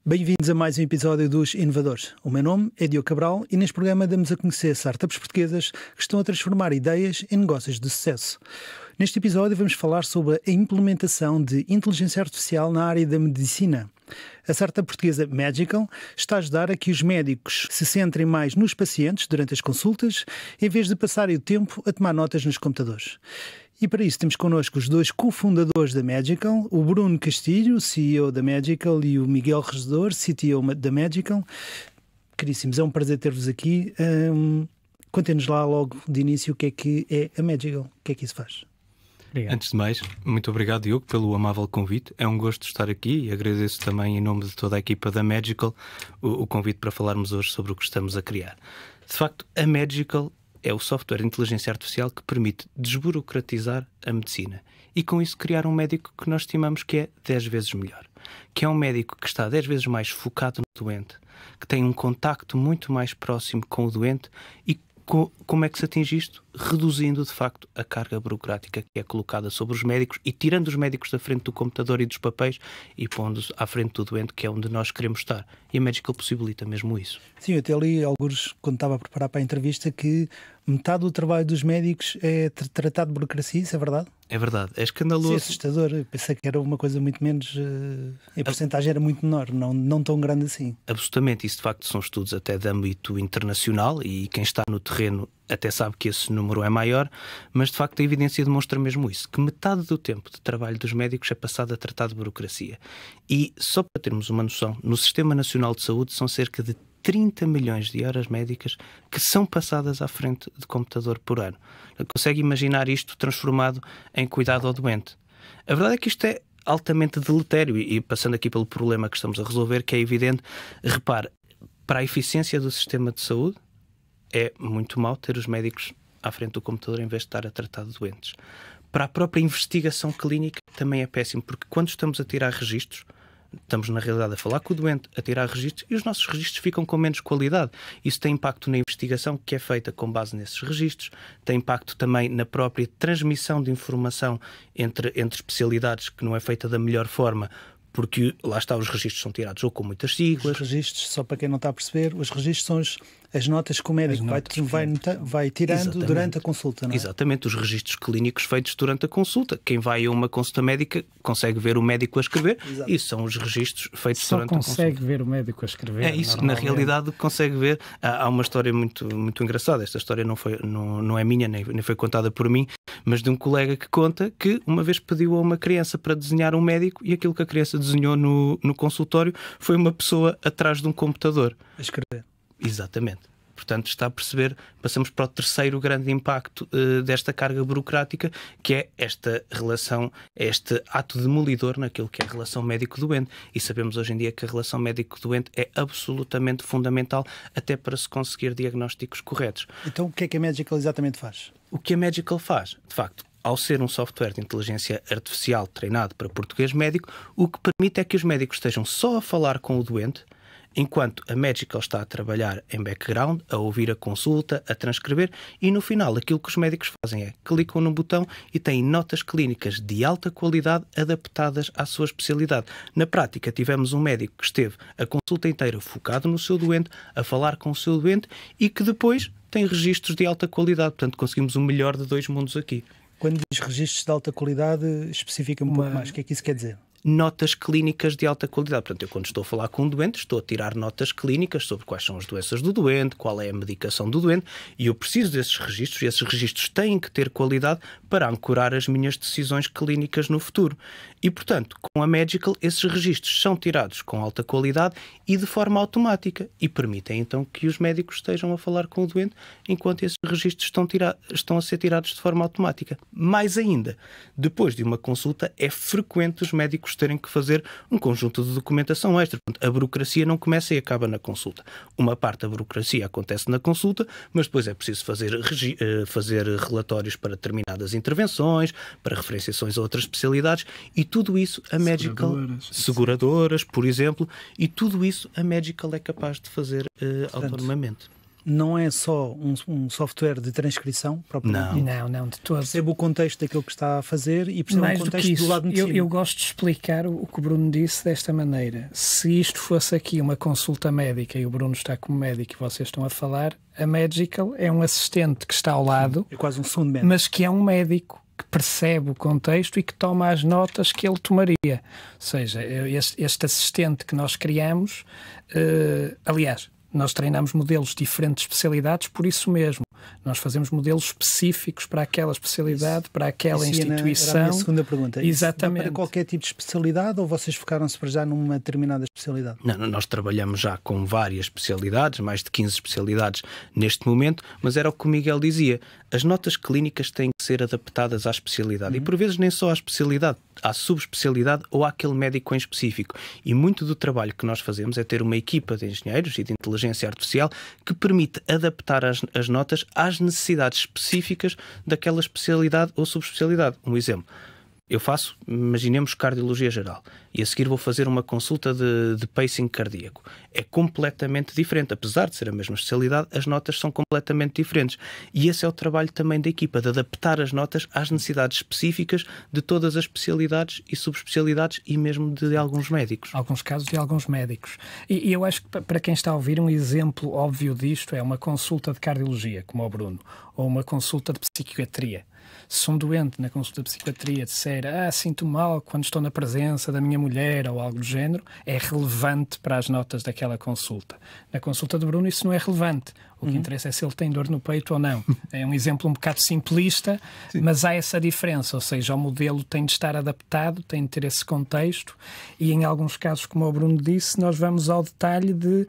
Bem-vindos a mais um episódio dos Inovadores. O meu nome é Diogo Cabral e neste programa damos a conhecer startups portuguesas que estão a transformar ideias em negócios de sucesso. Neste episódio vamos falar sobre a implementação de inteligência artificial na área da medicina. A startup portuguesa Magical está a ajudar a que os médicos se centrem mais nos pacientes durante as consultas, em vez de passarem o tempo a tomar notas nos computadores. E para isso temos connosco os dois cofundadores da Magical, o Bruno Castilho, CEO da Magical, e o Miguel Regedor, CTO da Magical. Caríssimos, é um prazer ter-vos aqui. Contem-nos lá logo de início o que é a Magical, o que é que isso faz. Obrigado. Antes de mais, muito obrigado, Diogo, pelo amável convite. É um gosto estar aqui e agradeço também, em nome de toda a equipa da Magical, o convite para falarmos hoje sobre o que estamos a criar. De facto, a Magical é o software de inteligência artificial que permite desburocratizar a medicina e com isso criar um médico que nós estimamos que é 10 vezes melhor. Que é um médico que está 10 vezes mais focado no doente, que tem um contacto muito mais próximo com o doente e como é que se atinge isto? Reduzindo, de facto, a carga burocrática que é colocada sobre os médicos e tirando os médicos da frente do computador e dos papéis e pondo-os à frente do doente, que é onde nós queremos estar. E a Magical possibilita mesmo isso. Sim, eu até li alguns, quando estava a preparar para a entrevista, que metade do trabalho dos médicos é tratar de burocracia, isso é verdade? É verdade, é escandaloso. Sim, é assustador. Eu pensei que era uma coisa muito menos... a porcentagem era muito menor, não tão grande assim. Absolutamente, isso de facto são estudos até de âmbito internacional e quem está no terreno até sabe que esse número é maior, mas de facto a evidência demonstra mesmo isso, que metade do tempo de trabalho dos médicos é passado a tratar de burocracia. E só para termos uma noção, no Sistema Nacional de Saúde são cerca de 30 milhões de horas médicas que são passadas à frente de computador por ano. Consegue imaginar isto transformado em cuidado ao doente? A verdade é que isto é altamente deletério e passando aqui pelo problema que estamos a resolver, que é evidente, repare, para a eficiência do sistema de saúde, é muito mau ter os médicos à frente do computador em vez de estar a tratar de doentes. Para a própria investigação clínica também é péssimo, porque quando estamos a tirar registros, estamos na realidade a falar com o doente, a tirar registros e os nossos registros ficam com menos qualidade. Isso tem impacto na investigação que é feita com base nesses registros, tem impacto também na própria transmissão de informação entre especialidades que não é feita da melhor forma, porque lá está, os registros são tirados ou com muitas siglas. Os registros, só para quem não está a perceber, os registros são as notas que o médico vai tirando. Exatamente. Durante a consulta, não é? Exatamente, os registros clínicos feitos durante a consulta. Quem vai a uma consulta médica consegue ver o médico a escrever. Exato. Isso são os registros feitos durante a consulta. Só consegue ver o médico a escrever. É isso, na realidade consegue ver. Há uma história muito, muito engraçada. Esta história não é minha, nem foi contada por mim, mas de um colega que conta que uma vez pediu a uma criança para desenhar um médico e aquilo que a criança desenhou no consultório foi uma pessoa atrás de um computador. A escrever. Exatamente. Portanto, está a perceber, passamos para o terceiro grande impacto desta carga burocrática, que é esta relação, este ato demolidor naquilo que é a relação médico-doente. E sabemos hoje em dia que a relação médico-doente é absolutamente fundamental até para se conseguir diagnósticos corretos. Então, o que é que a Magical exatamente faz? O que a Magical faz, de facto, ao ser um software de inteligência artificial treinado para português médico, o que permite é que os médicos estejam só a falar com o doente, enquanto a Magical está a trabalhar em background, a ouvir a consulta, a transcrever, e no final aquilo que os médicos fazem é clicam num botão e têm notas clínicas de alta qualidade adaptadas à sua especialidade. Na prática, tivemos um médico que esteve a consulta inteira focado no seu doente, a falar com o seu doente e que depois tem registros de alta qualidade. Portanto, conseguimos o melhor de dois mundos aqui. Quando diz registros de alta qualidade, especifica um pouco mais. O que é que isso quer dizer? Notas clínicas de alta qualidade. Portanto, eu quando estou a falar com um doente, estou a tirar notas clínicas sobre quais são as doenças do doente, qual é a medicação do doente, e eu preciso desses registros, e esses registros têm que ter qualidade para ancorar as minhas decisões clínicas no futuro. E, portanto, com a Magical, esses registros são tirados com alta qualidade e de forma automática, e permitem então que os médicos estejam a falar com o doente enquanto esses registros estão a ser tirados de forma automática. Mais ainda, depois de uma consulta, é frequente os médicos terem que fazer um conjunto de documentação extra. Portanto, a burocracia não começa e acaba na consulta. Uma parte da burocracia acontece na consulta, mas depois é preciso fazer relatórios para determinadas intervenções, para referenciações a outras especialidades, e tudo isso a Magical... Seguradoras, por exemplo, e tudo isso a Magical é capaz de fazer autonomamente. não é só um software de transcrição propriamente. Não, de todo. Percebe o contexto daquilo que está a fazer e percebe o contexto do lado de cima. Eu gosto de explicar o que o Bruno disse desta maneira. Se isto fosse aqui uma consulta médica e o Bruno está como médico e vocês estão a falar, a Magical é um assistente que está ao lado, é quase um segundo médico, mas que é um médico que percebe o contexto e que toma as notas que ele tomaria. Ou seja, este assistente que nós criamos, aliás, nós treinamos modelos de diferentes especialidades por isso mesmo. Nós fazemos modelos específicos para aquela especialidade, para aquela instituição. Era a minha segunda pergunta. Exatamente. Para qualquer tipo de especialidade ou vocês focaram-se para já numa determinada especialidade? Não, nós trabalhamos já com várias especialidades, mais de 15 especialidades neste momento, mas era o que o Miguel dizia. As notas clínicas têm que ser adaptadas à especialidade e por vezes nem só à especialidade, à subespecialidade ou àquele médico em específico. E muito do trabalho que nós fazemos é ter uma equipa de engenheiros e de inteligência artificial que permite adaptar as notas às necessidades específicas daquela especialidade ou subespecialidade. Um exemplo. Eu faço, imaginemos, cardiologia geral e a seguir vou fazer uma consulta de pacing cardíaco. É completamente diferente. Apesar de ser a mesma especialidade, as notas são completamente diferentes. E esse é o trabalho também da equipa, de adaptar as notas às necessidades específicas de todas as especialidades e subespecialidades e mesmo de alguns médicos. Alguns casos de alguns médicos. E eu acho que para quem está a ouvir, um exemplo óbvio disto é uma consulta de cardiologia, como o Bruno, ou uma consulta de psiquiatria. Se um doente na consulta de psiquiatria disser sinto mal quando estou na presença da minha mulher ou algo do género, é relevante para as notas daquela consulta. Na consulta de Bruno isso não é relevante. O que interessa é se ele tem dor no peito ou não. É um exemplo um bocado simplista, mas há essa diferença, ou seja, o modelo tem de estar adaptado, tem de ter esse contexto e em alguns casos, como o Bruno disse, nós vamos ao detalhe de...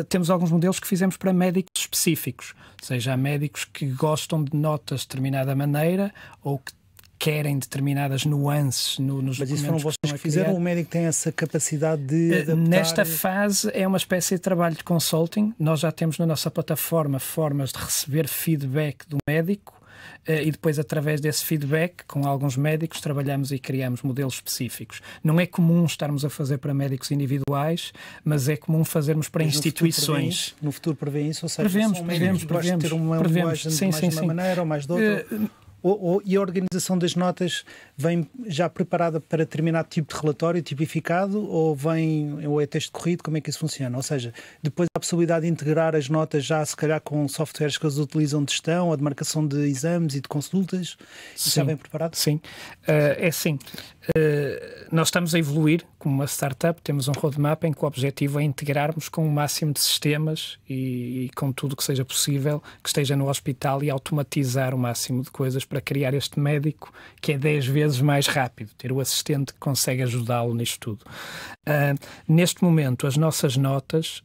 temos alguns modelos que fizemos para médicos específicos, ou seja, há médicos que gostam de notas de determinada maneira ou que querem determinadas nuances nos documentos. Mas isso foram vocês que fizeram? O médico tem essa capacidade de adaptar? Nesta fase é uma espécie de trabalho de consulting. Nós já temos na nossa plataforma formas de receber feedback do médico e depois, através desse feedback, com alguns médicos, trabalhamos e criamos modelos específicos. Não é comum estarmos a fazer para médicos individuais, mas é comum fazermos para instituições. No futuro prevê isso? Ou seja, prevemos. Ter uma linguagem de uma maneira ou mais de outra? E a organização das notas vem já preparada para determinado tipo de relatório tipificado ou é texto corrido? Como é que isso funciona? Ou seja, depois há a possibilidade de integrar as notas já se calhar com softwares que eles utilizam de gestão ou de marcação de exames e de consultas? Isso já vem preparado? Sim. É assim. Nós estamos a evoluir como uma startup, temos um roadmap em que o objetivo é integrarmos com o máximo de sistemas e com tudo que seja possível que esteja no hospital e automatizar o máximo de coisas para criar este médico que é 10 vezes mais rápido, ter o assistente que consegue ajudá-lo nisto tudo. Neste momento, as nossas notas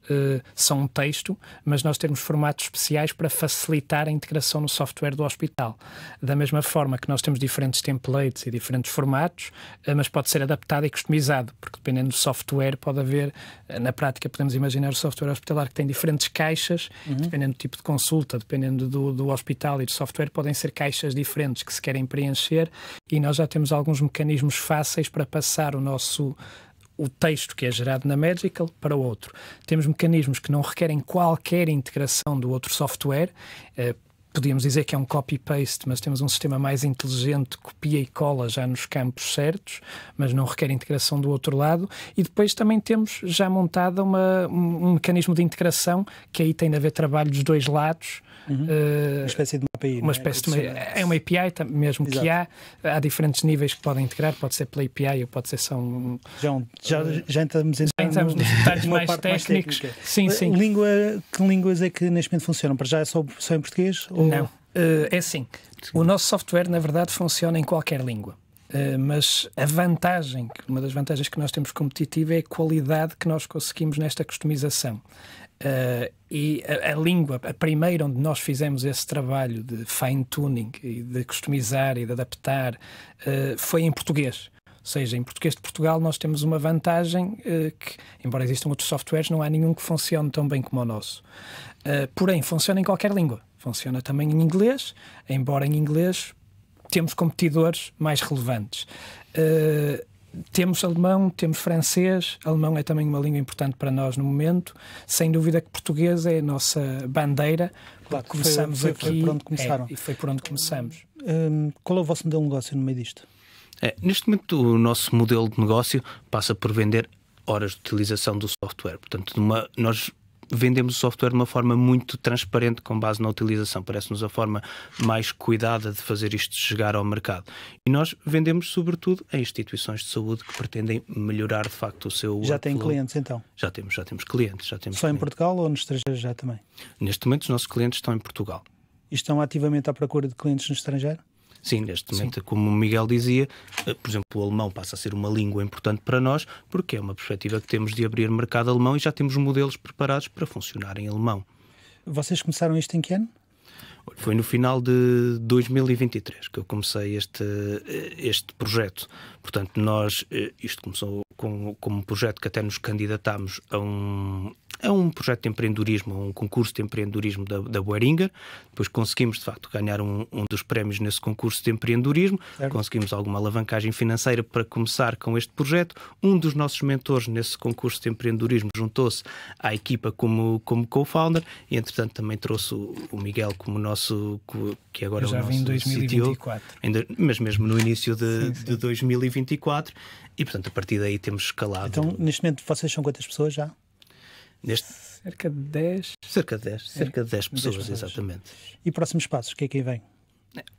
são um texto, mas nós temos formatos especiais para facilitar a integração no software do hospital. Da mesma forma que nós temos diferentes templates e diferentes formatos, mas pode ser adaptado e customizado, porque dependendo do software pode haver, na prática podemos imaginar o software hospitalar que tem diferentes caixas, dependendo do tipo de consulta, dependendo do hospital e do software, podem ser caixas diferentes que se querem preencher e nós já temos alguns mecanismos fáceis para passar o texto que é gerado na Magical para o outro. Temos mecanismos que não requerem qualquer integração do outro software. Podíamos dizer que é um copy-paste, mas temos um sistema mais inteligente, copia e cola já nos campos certos, mas não requer integração do outro lado. E depois também temos já montada um mecanismo de integração, que aí tem de haver trabalho dos dois lados. Uma espécie de uma API. É uma API mesmo. Exato. Que há diferentes níveis que podem integrar, pode ser pela API ou pode ser só um... Já entramos nos detalhes mais técnicos. Sim. Que línguas é que neste momento funcionam? Para já é só em português? Ou... Não. É assim. O nosso software, na verdade, funciona em qualquer língua. Mas uma das vantagens que nós temos competitiva é a qualidade que nós conseguimos nesta customização. E a língua, a primeira onde nós fizemos esse trabalho de fine-tuning e de customizar e de adaptar foi em português. Ou seja, em português de Portugal nós temos uma vantagem que, embora existam outros softwares, não há nenhum que funcione tão bem como o nosso. Porém, funciona em qualquer língua. Funciona também em inglês, embora em inglês temos competidores mais relevantes. Temos alemão, temos francês. Alemão é também uma língua importante para nós no momento. Sem dúvida que português é a nossa bandeira. Claro, começamos foi aqui. por onde começaram. E foi por onde começamos. Qual é o vosso modelo de negócio no meio disto? Neste momento, o nosso modelo de negócio passa por vender horas de utilização do software. Portanto, nós vendemos o software de uma forma muito transparente com base na utilização. Parece-nos a forma mais cuidada de fazer isto chegar ao mercado. E nós vendemos sobretudo a instituições de saúde que pretendem melhorar de facto o seu Já têm workflow. clientes então? Já temos clientes. Só clientes. em Portugal ou no estrangeiro já também? Neste momento os nossos clientes estão em Portugal. E estão ativamente à procura de clientes no estrangeiro? Sim, neste momento, como o Miguel dizia, por exemplo, o alemão passa a ser uma língua importante para nós, porque é uma perspectiva que temos de abrir mercado alemão e já temos modelos preparados para funcionar em alemão. Vocês começaram isto em que ano? Foi no final de 2023 que eu comecei este projeto. Portanto, isto começou como um projeto que até nos candidatámos a um projeto de empreendedorismo, a um concurso de empreendedorismo da Boehringer. Depois conseguimos, de facto, ganhar um dos prémios nesse concurso de empreendedorismo. Certo. Conseguimos alguma alavancagem financeira para começar com este projeto. Um dos nossos mentores nesse concurso de empreendedorismo juntou-se à equipa como co-founder e, entretanto, também trouxe o Miguel como nosso, que agora é o nosso CTO. Já vim em 2024. Mas mesmo no início de 2024. E, portanto, a partir daí temos escalado. Então, neste momento, vocês são quantas pessoas já? Cerca de 10. Cerca de 10 pessoas, exatamente. E próximos passos, o que é que aí vem?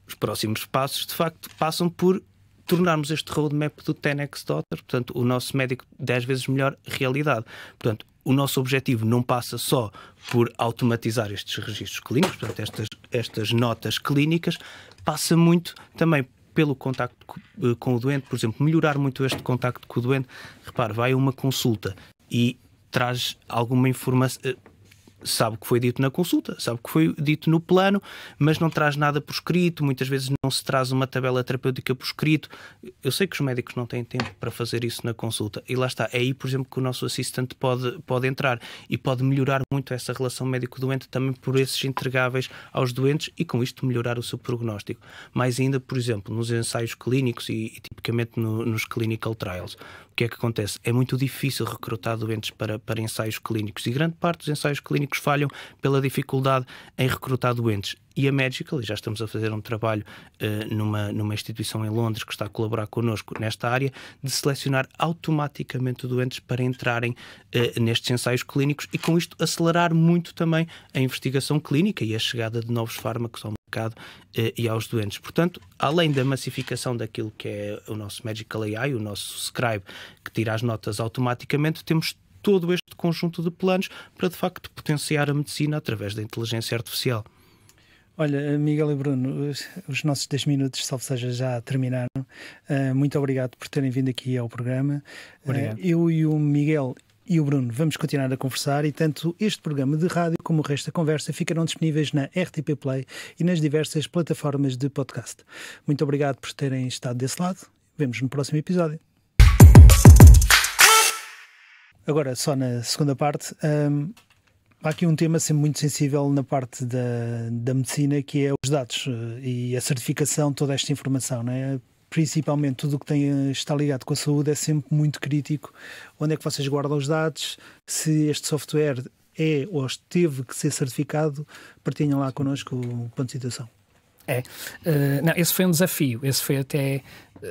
Os próximos passos, de facto, passam por tornarmos este roadmap do 10x Daughter, portanto, o nosso médico 10 vezes melhor realidade. Portanto, o nosso objetivo não passa só por automatizar estes registros clínicos, portanto, estas notas clínicas, passa muito também pelo contacto com o doente, por exemplo, melhorar muito este contacto com o doente. Repare, vai a uma consulta e traz alguma informação, sabe o que foi dito na consulta, sabe o que foi dito no plano, mas não traz nada por escrito, muitas vezes não se traz uma tabela terapêutica por escrito. Eu sei que os médicos não têm tempo para fazer isso na consulta e lá está, é aí, por exemplo, que o nosso assistente pode entrar e pode melhorar muito essa relação médico-doente também por esses entregáveis aos doentes e com isto melhorar o seu prognóstico. Mais ainda, por exemplo, nos ensaios clínicos e tipicamente nos clinical trials. O que é que acontece? É muito difícil recrutar doentes para ensaios clínicos e grande parte dos ensaios clínicos falham pela dificuldade em recrutar doentes. E a Medical, e já estamos a fazer um trabalho numa instituição em Londres que está a colaborar connosco nesta área, de selecionar automaticamente doentes para entrarem nestes ensaios clínicos e com isto acelerar muito também a investigação clínica e a chegada de novos fármacos ao mercado e aos doentes. Portanto, além da massificação daquilo que é o nosso Medical AI, o nosso Scribe, que tira as notas automaticamente, temos todo este conjunto de planos para, de facto, potenciar a medicina através da inteligência artificial. Olha, Miguel e Bruno, os nossos 10 minutos, salvo seja, já terminaram. Muito obrigado por terem vindo aqui ao programa. Eu e o Miguel e o Bruno vamos continuar a conversar e tanto este programa de rádio como o resto da conversa ficarão disponíveis na RTP Play e nas diversas plataformas de podcast. Muito obrigado por terem estado desse lado. Vemos no próximo episódio. Agora, só na segunda parte, há aqui um tema sempre muito sensível na parte da medicina, que é os dados e a certificação de toda esta informação, não é? Principalmente tudo o que está ligado com a saúde é sempre muito crítico. Onde é que vocês guardam os dados? Se este software é ou teve que ser certificado, partilhem lá connosco o ponto de situação. Não, esse foi um desafio. Esse foi até,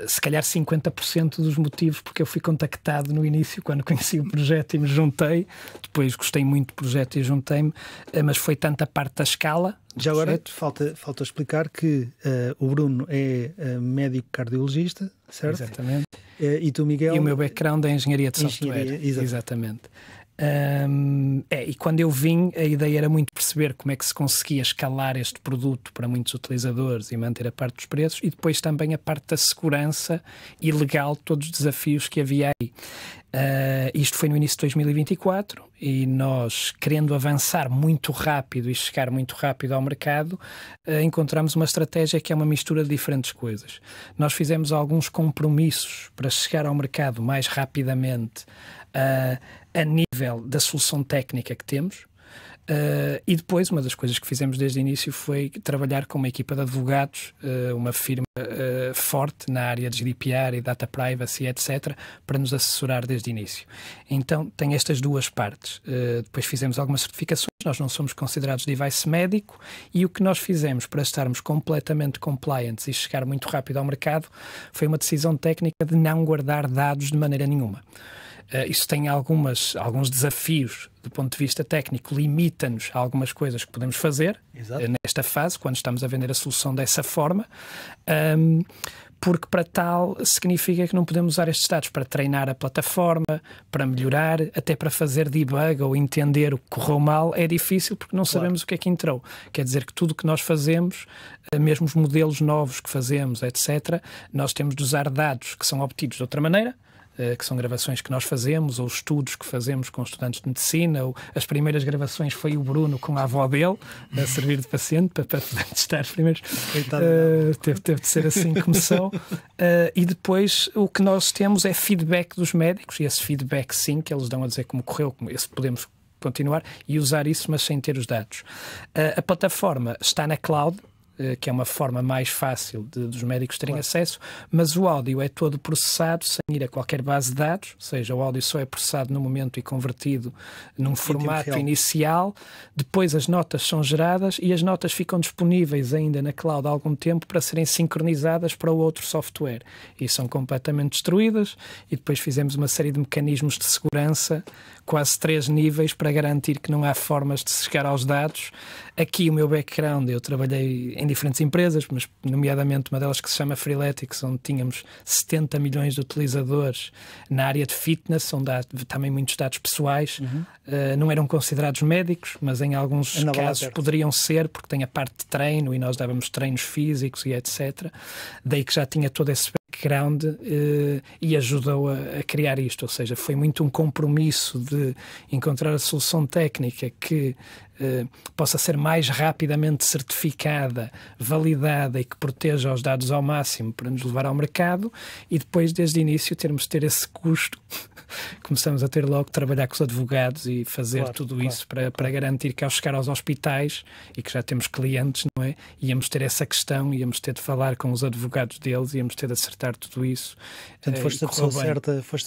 se calhar, 50% dos motivos porque eu fui contactado no início, quando conheci o projeto e me juntei. Depois gostei muito do projeto e juntei-me, mas foi tanta parte da escala. Já agora, falta explicar que o Bruno é médico cardiologista, certo? Exatamente. E tu, Miguel? E o meu background é engenharia de software. Exatamente. E quando eu vim, a ideia era muito perceber como é que se conseguia escalar este produto para muitos utilizadores e manter a parte dos preços e depois também a parte da segurança e legal, todos os desafios que havia aí. Isto foi no início de 2024 e nós, querendo avançar muito rápido e chegar muito rápido ao mercado, encontramos uma estratégia que é uma mistura de diferentes coisas. Nós fizemos alguns compromissos para chegar ao mercado mais rapidamente a nível da solução técnica que temos. E depois, uma das coisas que fizemos desde o início foi trabalhar com uma equipa de advogados, uma firma forte na área de GDPR e Data Privacy, etc., para nos assessorar desde o início. Então, tem estas duas partes. Depois fizemos algumas certificações, nós não somos considerados device médico, e o que nós fizemos para estarmos completamente compliant e chegar muito rápido ao mercado foi uma decisão técnica de não guardar dados de maneira nenhuma. Isso tem alguns desafios do ponto de vista técnico, limita-nos a algumas coisas que podemos fazer nesta fase, quando estamos a vender a solução dessa forma, porque para tal significa que não podemos usar estes dados para treinar a plataforma, para melhorar, até para fazer debug ou entender o que correu mal, é difícil porque não sabemos o que é que entrou. Quer dizer que tudo o que nós fazemos, mesmo os modelos novos que fazemos, etc., nós temos de usar dados que são obtidos de outra maneira, que são gravações que nós fazemos, ou estudos que fazemos com estudantes de medicina, ou as primeiras gravações foi o Bruno com a avó dele, a servir de paciente, para poder testar os primeiros. Teve de ser assim que começou. E depois o que nós temos é feedback dos médicos, e esse feedback sim, que eles dão a dizer como correu, como esse podemos continuar e usar isso, mas sem ter os dados. A plataforma está na cloud, que é uma forma mais fácil dos médicos terem acesso, mas o áudio é todo processado sem ir a qualquer base de dados, ou seja, o áudio só é processado no momento e convertido num formato inicial, depois as notas são geradas e as notas ficam disponíveis ainda na cloud há algum tempo para serem sincronizadas para o outro software e são completamente destruídas, e depois fizemos uma série de mecanismos de segurança, quase 3 níveis, para garantir que não há formas de se chegar aos dados. Aqui o meu background, eu trabalhei em diferentes empresas, mas nomeadamente uma delas que se chama Freeletics, onde tínhamos 70 milhões de utilizadores na área de fitness, onde há também muitos dados pessoais. Não eram considerados médicos, mas em alguns casos poderiam ser, porque tem a parte de treino e nós dávamos treinos físicos e etc. Daí que já tinha todo esse background e ajudou a criar isto, ou seja, foi muito um compromisso de encontrar a solução técnica que possa ser mais rapidamente certificada, validada e que proteja os dados ao máximo para nos levar ao mercado, e depois desde o início termos de ter esse custo. Começamos a ter logo de trabalhar com os advogados e fazer tudo isso para garantir que ao chegar aos hospitais, e que já temos clientes, não é? Íamos ter essa questão, íamos ter de falar com os advogados deles, íamos ter de acertar tudo isso. Portanto, foste a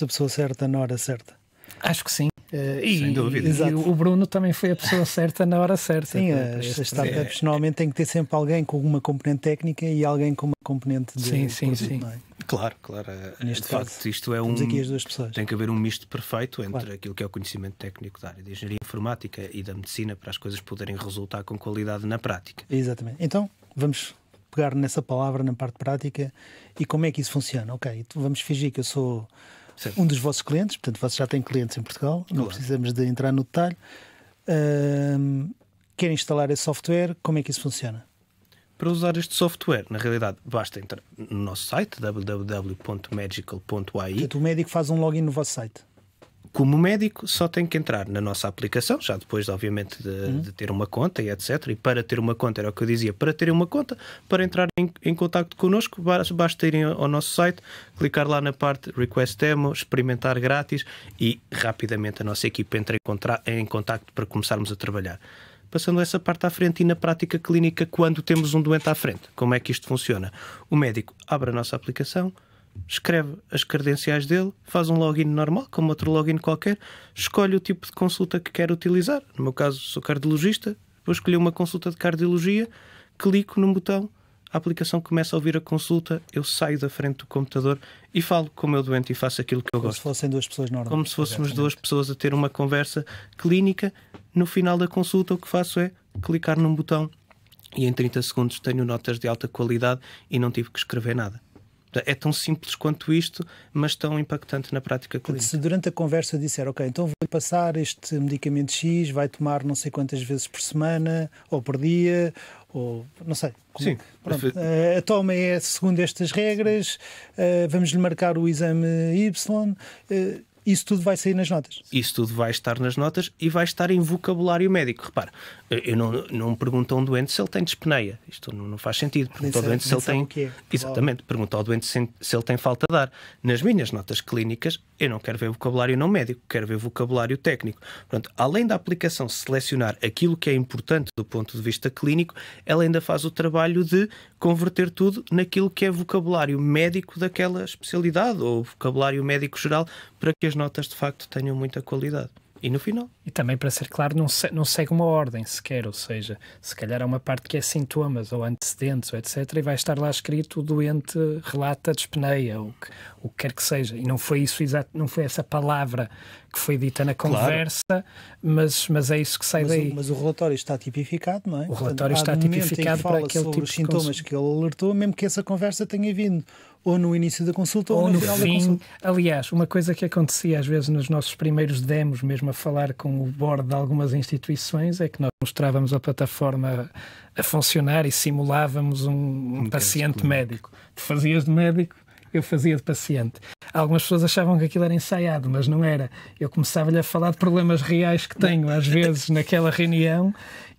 pessoa certa na hora certa. Acho que sim. Sem dúvida. E o Bruno também foi a pessoa certa na hora certa. Sim, as startups normalmente têm que ter sempre alguém com uma componente técnica e alguém com uma componente de Sim. Não é? Claro. Neste caso, facto, isto é aqui as duas pessoas. Tem que haver um misto perfeito entre aquilo que é o conhecimento técnico da área de engenharia informática e da medicina para as coisas poderem resultar com qualidade na prática. Exatamente. Então, vamos pegar nessa palavra, na parte prática, e como é que isso funciona. Ok, vamos fingir que eu sou um dos vossos clientes, portanto, vocês já têm clientes em Portugal, não precisamos de entrar no detalhe. Querem instalar esse software, como é que isso funciona? Para usar este software, na realidade, basta entrar no nosso site, www.magical.ai. Portanto, o médico faz um login no vosso site. Como médico, só tem que entrar na nossa aplicação, já depois, obviamente, de ter uma conta e etc. E para ter uma conta, era o que eu dizia, para terem uma conta, para entrar em contacto connosco, basta irem ao nosso site, clicar lá na parte Request Demo, experimentar grátis e rapidamente a nossa equipe entra em contacto para começarmos a trabalhar. Passando essa parte à frente e na prática clínica, quando temos um doente à frente, como é que isto funciona? O médico abre a nossa aplicação, escreve as credenciais dele, faz um login normal, como outro login qualquer, escolhe o tipo de consulta que quer utilizar. No meu caso, sou cardiologista, vou escolher uma consulta de cardiologia, clico num botão, a aplicação começa a ouvir a consulta, eu saio da frente do computador e falo com o meu doente e faço aquilo que eu gosto. Como se fossem duas pessoas normais. Como se fôssemos duas pessoas a ter uma conversa clínica. No final da consulta, o que faço é clicar num botão e em 30 segundos tenho notas de alta qualidade e não tive que escrever nada. É tão simples quanto isto, mas tão impactante na prática clínica. Se durante a conversa eu disser, ok, então vou passar este medicamento X, vai tomar não sei quantas vezes por semana, ou por dia, ou não sei. Sim. A toma é segundo estas regras, vamos-lhe marcar o exame Y. Isso tudo vai sair nas notas? Isso tudo vai estar nas notas e vai estar em vocabulário médico. Repara, eu não pergunto a um doente se ele tem dispneia. Isto não faz sentido. Pergunto ao doente se ele tem... Exatamente. Pergunto ao doente se ele tem falta de ar. Nas minhas notas clínicas, Eu não quero ver vocabulário não médico, quero ver vocabulário técnico. Portanto, além da aplicação selecionar aquilo que é importante do ponto de vista clínico, ela ainda faz o trabalho de converter tudo naquilo que é vocabulário médico daquela especialidade ou vocabulário médico geral, para que as notas de facto tenham muita qualidade. E no final? E também, para ser claro, não segue uma ordem sequer, ou seja, se calhar há uma parte que é sintomas ou antecedentes, ou etc., e vai estar lá escrito o doente relata dispneia, ou o que quer que seja. E não foi isso exato, não foi essa palavra que foi dita na conversa, claro. mas é isso que sai daí. Mas o relatório está tipificado, não é? O relatório está tipificado para aquele tipo de sintomas que ele alertou, mesmo que essa conversa tenha vindo ou no início da consulta ou no final fim, da consulta. Aliás, uma coisa que acontecia às vezes nos nossos primeiros demos, mesmo a falar com o board de algumas instituições, é que nós mostrávamos a plataforma a funcionar e simulávamos um paciente médico. Tu fazias de médico, eu fazia de paciente. Algumas pessoas achavam que aquilo era ensaiado, mas não era. Eu começava-lhe a falar de problemas reais que tenho, às vezes, naquela reunião,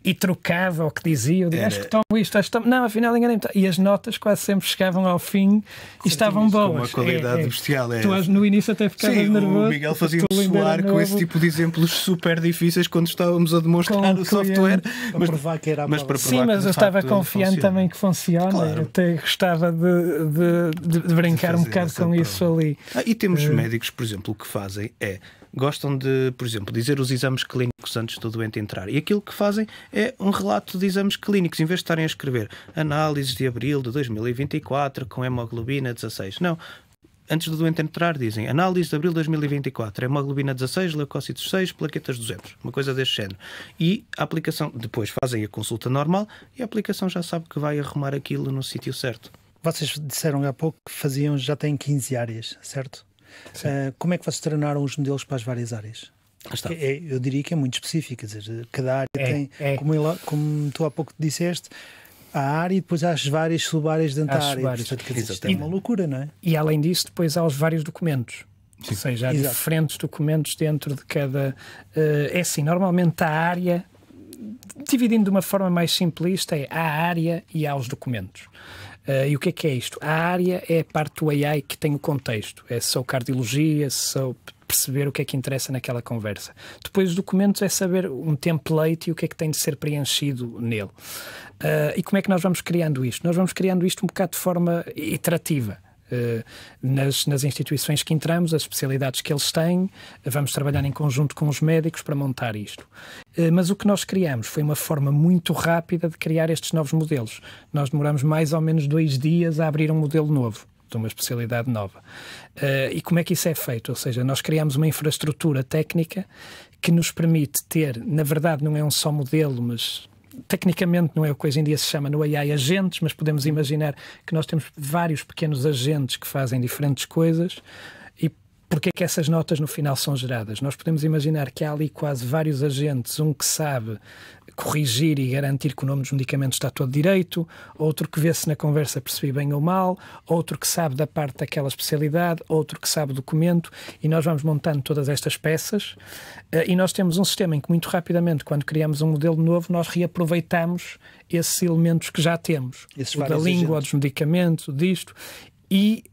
e trocava o que dizia. Eu dizia, acho que tomo isto, acho que tomo... Não, afinal enganei-me. E as notas quase sempre chegavam ao fim e estavam boas. Com uma qualidade bestial. Tu no início até ficavas nervoso. O Miguel fazia-me suar com esse tipo de exemplos super difíceis quando estávamos a demonstrar o software. Para provar que era mas sim, mas eu estava confiante também que funciona. Claro. Eu até gostava de brincar um bocado com isso ali. E temos médicos, por exemplo, o que fazem é... Gostam de, por exemplo, dizer os exames clínicos antes do doente entrar. E aquilo que fazem é um relato de exames clínicos, em vez de estarem a escrever análises de abril de 2024 com hemoglobina 16. Não. Antes do doente entrar, dizem análise de abril de 2024, hemoglobina 16, leucócitos 6, plaquetas 200. Uma coisa deste género. E a aplicação, depois fazem a consulta normal e a aplicação já sabe que vai arrumar aquilo no sítio certo. Vocês disseram há pouco que já têm 15 áreas, certo? Como é que vocês treinaram os modelos para as várias áreas? Eu diria que é muito específico, quer dizer, cada área tem, como tu há pouco disseste, há a área e depois há as várias sub-áreas dentro da área. Portanto, quer dizer, isto é uma loucura, não é? E além disso, depois há os vários documentos. Sim. Ou seja, há diferentes documentos dentro de cada... É assim, normalmente a área, dividindo de uma forma mais simplista, há a área e há os documentos. E o que é isto? A área é a parte do AI que tem o contexto. É só cardiologia, só perceber o que é que interessa naquela conversa. Depois os documentos é saber um template e o que é que tem de ser preenchido nele. E como é que nós vamos criando isto? Nós vamos criando isto um bocado de forma iterativa. Nas instituições que entramos, as especialidades que eles têm, vamos trabalhar em conjunto com os médicos para montar isto. Mas o que nós criamos foi uma forma muito rápida de criar estes novos modelos. Nós demoramos mais ou menos 2 dias a abrir um modelo novo, de uma especialidade nova. E como é que isso é feito? Ou seja, nós criamos uma infraestrutura técnica que nos permite ter, na verdade não é um só modelo, mas... Tecnicamente não é o que hoje em dia se chama no AI agentes, mas podemos imaginar que nós temos vários pequenos agentes que fazem diferentes coisas. E porquê que essas notas no final são geradas? Nós podemos imaginar que há ali quase vários agentes, um que sabe corrigir e garantir que o nome dos medicamentos está todo direito, outro que vê se na conversa percebi bem ou mal, outro que sabe da parte daquela especialidade, outro que sabe o documento, e nós vamos montando todas estas peças e nós temos um sistema em que muito rapidamente, quando criamos um modelo novo, nós reaproveitamos esses elementos que já temos, o da língua, dos medicamentos, disto, e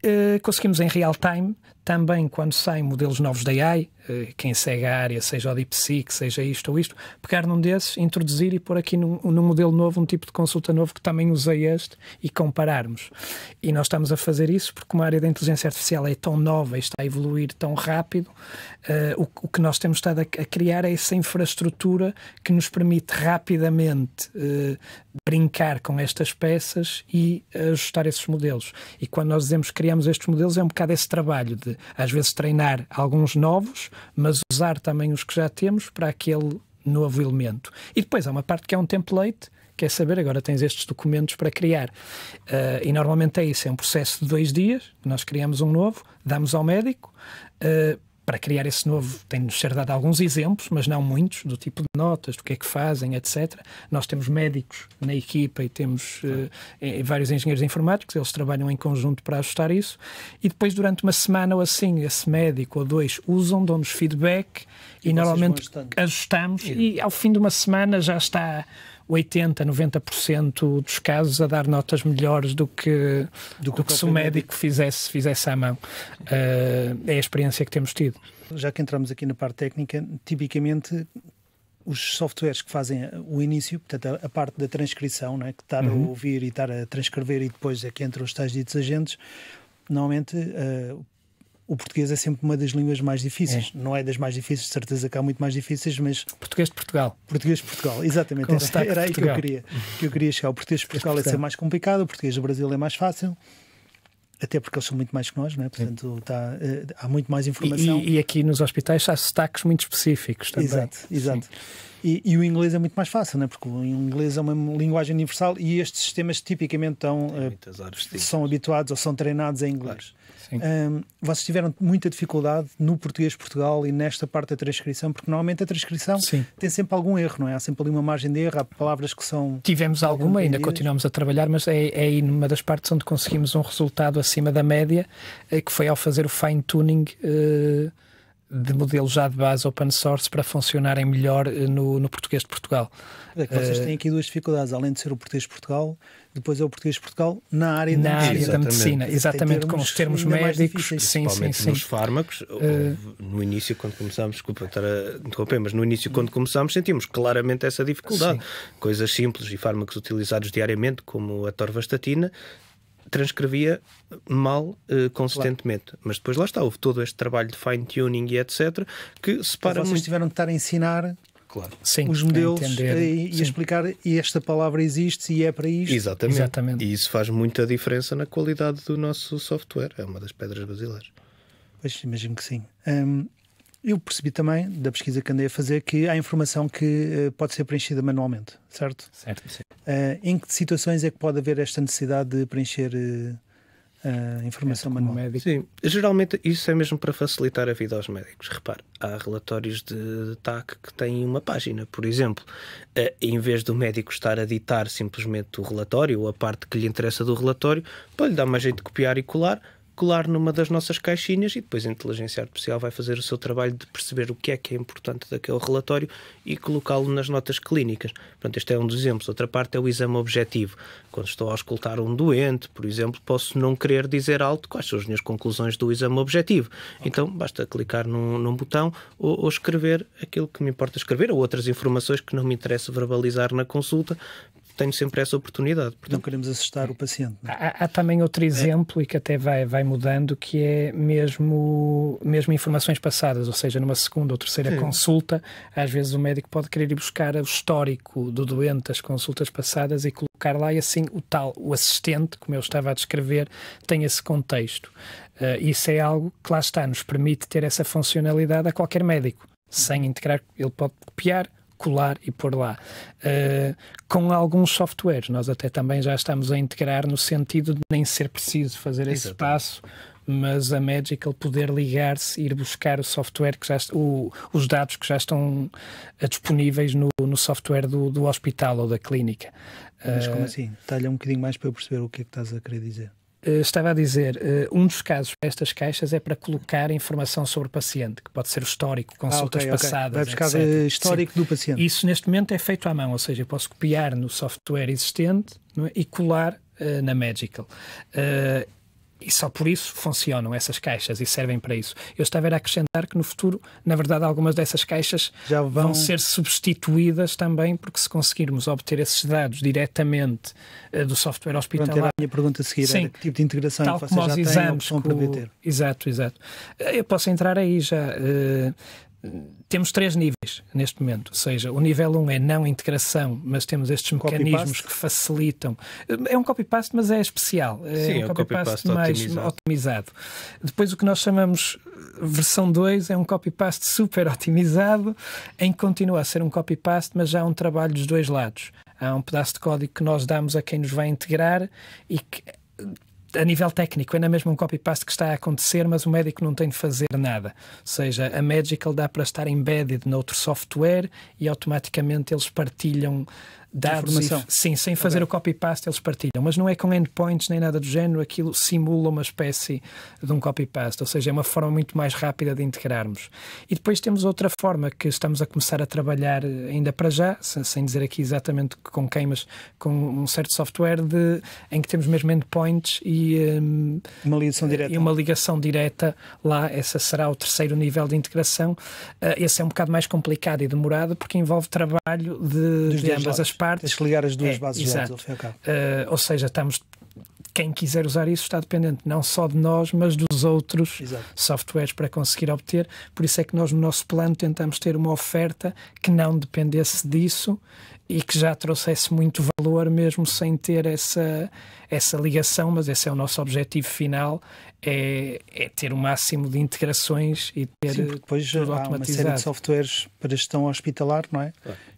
conseguimos em real time, também quando saem modelos novos da AI, quem segue a área, seja o DeepSeek, seja isto ou isto, pegar num desses, introduzir e pôr aqui num modelo novo, um tipo de consulta novo que também usei este e compararmos. E nós estamos a fazer isso porque uma área da inteligência artificial é tão nova e está a evoluir tão rápido, o que nós temos estado a criar é essa infraestrutura que nos permite rapidamente brincar com estas peças e ajustar esses modelos. E quando nós dizemos que criamos estes modelos é um bocado esse trabalho de, às vezes, treinar alguns novos, mas usar também os que já temos para aquele novo elemento. E depois há uma parte que é um template, que é saber, agora tens estes documentos para criar. E normalmente é isso, é um processo de 2 dias, nós criamos um novo, damos ao médico, para criar esse novo tem-nos ser dado alguns exemplos, mas não muitos, do tipo de notas, do que é que fazem, etc. Nós temos médicos na equipa e temos vários engenheiros informáticos, eles trabalham em conjunto para ajustar isso, e depois durante uma semana ou assim, esse médico ou 2 usam, dão-nos feedback e normalmente ajustamos e ao fim de uma semana já está 80%, 90% dos casos a dar notas melhores do que se o médico fizesse à mão. É a experiência que temos tido. Já que entramos aqui na parte técnica, tipicamente os softwares que fazem o início, portanto a parte da transcrição, não é? Que estar a ouvir e estar a transcrever e depois é que entram os tais ditos agentes, normalmente o português é sempre uma das línguas mais difíceis. Não é das mais difíceis, de certeza que há muito mais difíceis, mas... Português de Portugal. Português de Portugal, exatamente. Era aí que eu queria chegar. O português de Portugal é ser mais complicado, o português do Brasil é mais fácil. Até porque eles são muito mais que nós, não é? Portanto, há muito mais informação. E aqui nos hospitais há sotaques muito específicos também. Exato. E o inglês é muito mais fácil, não é? Porque o inglês é uma linguagem universal e estes sistemas tipicamente são habituados ou são treinados em inglês. Vocês tiveram muita dificuldade no português de Portugal e nesta parte da transcrição, porque normalmente a transcrição tem sempre algum erro, não é? Há sempre ali uma margem de erro, há palavras que são... Tivemos alguma, ainda continuamos a trabalhar, mas é aí numa das partes onde conseguimos um resultado acima da média, que foi ao fazer o fine-tuning de modelos já de base open source para funcionarem melhor no português de Portugal. É que vocês têm aqui duas dificuldades, além de ser o português de Portugal, depois é o português de Portugal na área da medicina. Exatamente, com os termos médicos. Principalmente nos fármacos. No início, quando começámos, desculpa estar a interromper, mas no início, quando começámos, sentimos claramente essa dificuldade. Coisas simples e fármacos utilizados diariamente, como a torvastatina, transcrevia mal consistentemente. Mas depois lá está, houve todo este trabalho de fine-tuning e etc. que separa muito. Vocês tiveram que estar a ensinar os modelos e explicar e esta palavra existe e é para isto. Exatamente. E isso faz muita diferença na qualidade do nosso software. É uma das pedras basilares. Pois, imagino que sim. Eu percebi também, da pesquisa que andei a fazer, que há informação que pode ser preenchida manualmente, certo? Certo, sim. Em que situações é que pode haver esta necessidade de preencher informação manual? Sim, geralmente isso é mesmo para facilitar a vida aos médicos. Repare, há relatórios de TAC que têm uma página, por exemplo. Em vez do médico estar a ditar simplesmente o relatório ou a parte que lhe interessa do relatório, pode lhe dar mais jeito de copiar e colar numa das nossas caixinhas e depois a inteligência artificial vai fazer o seu trabalho de perceber o que é importante daquele relatório e colocá-lo nas notas clínicas. Portanto, este é um dos exemplos. Outra parte é o exame objetivo. Quando estou a auscultar um doente, por exemplo, posso não querer dizer alto quais são as minhas conclusões do exame objetivo. Então, basta clicar num botão ou escrever aquilo que me importa escrever ou outras informações que não me interessa verbalizar na consulta. Tenho sempre essa oportunidade. Portanto, não queremos assustar o paciente. Não é? Há também outro exemplo e que até vai mudando, que é mesmo informações passadas, ou seja, numa segunda ou terceira consulta, às vezes o médico pode querer ir buscar o histórico do doente, as consultas passadas e colocar lá e assim o assistente, como eu estava a descrever, tem esse contexto. Isso é algo que lá está, nos permite ter essa funcionalidade a qualquer médico. Sem integrar, ele pode copiar, colar e pôr lá. Com alguns softwares, nós até também já estamos a integrar no sentido de nem ser preciso fazer esse passo, mas a Magical poder ligar-se e ir buscar o software, os dados que já estão disponíveis no software do hospital ou da clínica. Mas como assim? Talha um bocadinho mais para eu perceber o que é que estás a querer dizer. Estava a dizer, um dos casos destas caixas é para colocar informação sobre o paciente, que pode ser o histórico, consultas passadas, vai buscar histórico do paciente. Isso neste momento é feito à mão, ou seja, eu posso copiar no software existente, não é? E colar na Magical. E só por isso funcionam essas caixas e servem para isso. Eu estava a acrescentar que no futuro, na verdade, algumas dessas caixas já vão ser substituídas também, porque se conseguirmos obter esses dados diretamente do software hospitalar... Pronto, era a minha pergunta a seguir, era que tipo de integração tal que vocês já têm a opção para ter. Exato. Eu posso entrar aí já... Temos 3 níveis neste momento, ou seja, o nível 1 é não integração, mas temos estes mecanismos que facilitam. É um copy-paste, mas é especial. Sim, é um copy-paste mais otimizado. Depois o que nós chamamos versão 2 é um copy-paste super otimizado, em que continua a ser um copy-paste, mas já há um trabalho dos dois lados. Há um pedaço de código que nós damos a quem nos vai integrar e que... A nível técnico, é na mesma um copy-paste que está a acontecer, mas o médico não tem de fazer nada. Ou seja, a Magical dá para estar embedded noutro software e automaticamente eles partilham dados, sim, sem fazer o copy-paste, eles partilham, mas não é com endpoints nem nada do género, aquilo simula uma espécie de um copy-paste, ou seja, é uma forma muito mais rápida de integrarmos. E depois temos outra forma que estamos a começar a trabalhar ainda para já, sem dizer aqui exatamente com quem, mas com um certo software em que temos mesmo endpoints e uma ligação direta lá. Essa será o terceiro nível de integração. Esse é um bocado mais complicado e demorado porque envolve trabalho de ambas as partes. Tens que ligar as duas bases de dados ao fim e ao cabo. Ou seja, quem quiser usar isso está dependente não só de nós, mas dos outros softwares para conseguir obter. Por isso é que nós, no nosso plano, tentamos ter uma oferta que não dependesse disso e que já trouxesse muito valor mesmo sem ter essa ligação, mas esse é o nosso objetivo final, é ter o máximo de integrações e ter depois tudo há automatizado. uma série de softwares para gestão hospitalar, não é?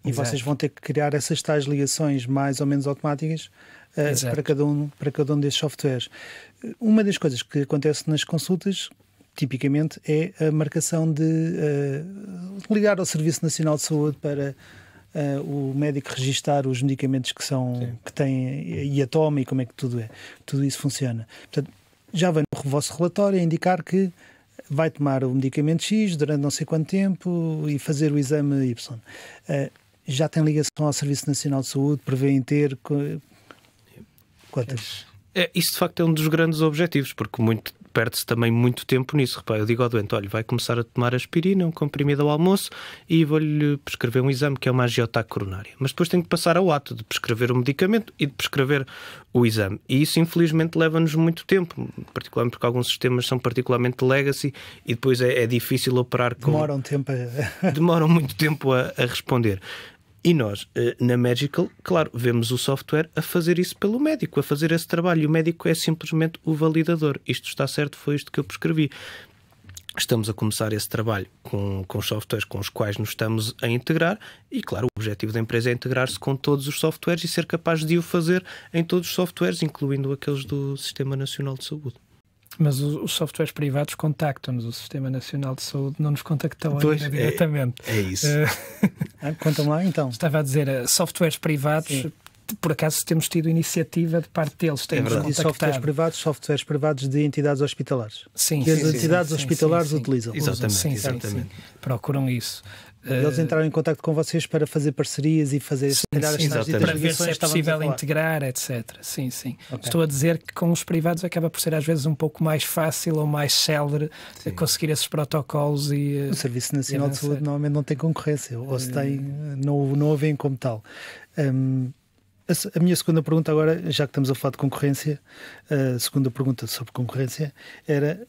E vocês vão ter que criar essas tais ligações mais ou menos automáticas para cada um desses softwares. Uma das coisas que acontece nas consultas, tipicamente, é a marcação de ligar ao Serviço Nacional de Saúde para o médico registar os medicamentos que tem e a toma e como é que tudo isso funciona. Portanto, já vem no vosso relatório a indicar que vai tomar o medicamento X durante não sei quanto tempo e fazer o exame Y. Já tem ligação ao Serviço Nacional de Saúde, prevêem ter quantas? Isso de facto é um dos grandes objetivos, porque perde-se também muito tempo nisso. Repara, eu digo ao doente, olha, vai começar a tomar aspirina, um comprimido ao almoço e vou-lhe prescrever um exame que é uma angiotaque coronária. Mas depois tem que passar ao ato de prescrever o medicamento e de prescrever o exame. E isso infelizmente leva-nos muito tempo, particularmente porque alguns sistemas são particularmente legacy e depois é difícil operar com... Demoram muito tempo a responder. E nós, na Magical, claro, vemos o software a fazer isso pelo médico, a fazer esse trabalho. E o médico é simplesmente o validador. Isto está certo, foi isto que eu prescrevi. Estamos a começar esse trabalho com os softwares com os quais nos estamos a integrar e, claro, o objetivo da empresa é integrar-se com todos os softwares e ser capaz de o fazer em todos os softwares, incluindo aqueles do Sistema Nacional de Saúde. Mas os softwares privados contactam-nos, o Sistema Nacional de Saúde não nos contactou ainda diretamente. É isso. Conta-me lá então. Estava a dizer, softwares privados, por acaso temos tido iniciativa de parte deles. Temos contactado. Softwares privados de entidades hospitalares. Sim, que as entidades hospitalares utilizam. Exatamente. Sim. Procuram isso. Eles entraram em contacto com vocês para fazer parcerias e fazer para ver se é possível integrar, etc. Sim. Okay. Estou a dizer que com os privados acaba por ser às vezes um pouco mais fácil ou mais célere conseguir esses protocolos. E o Serviço Nacional de Saúde normalmente não tem concorrência, ou se tem, não a veem como tal. A minha segunda pergunta agora, já que estamos a falar de concorrência, a segunda pergunta sobre concorrência era...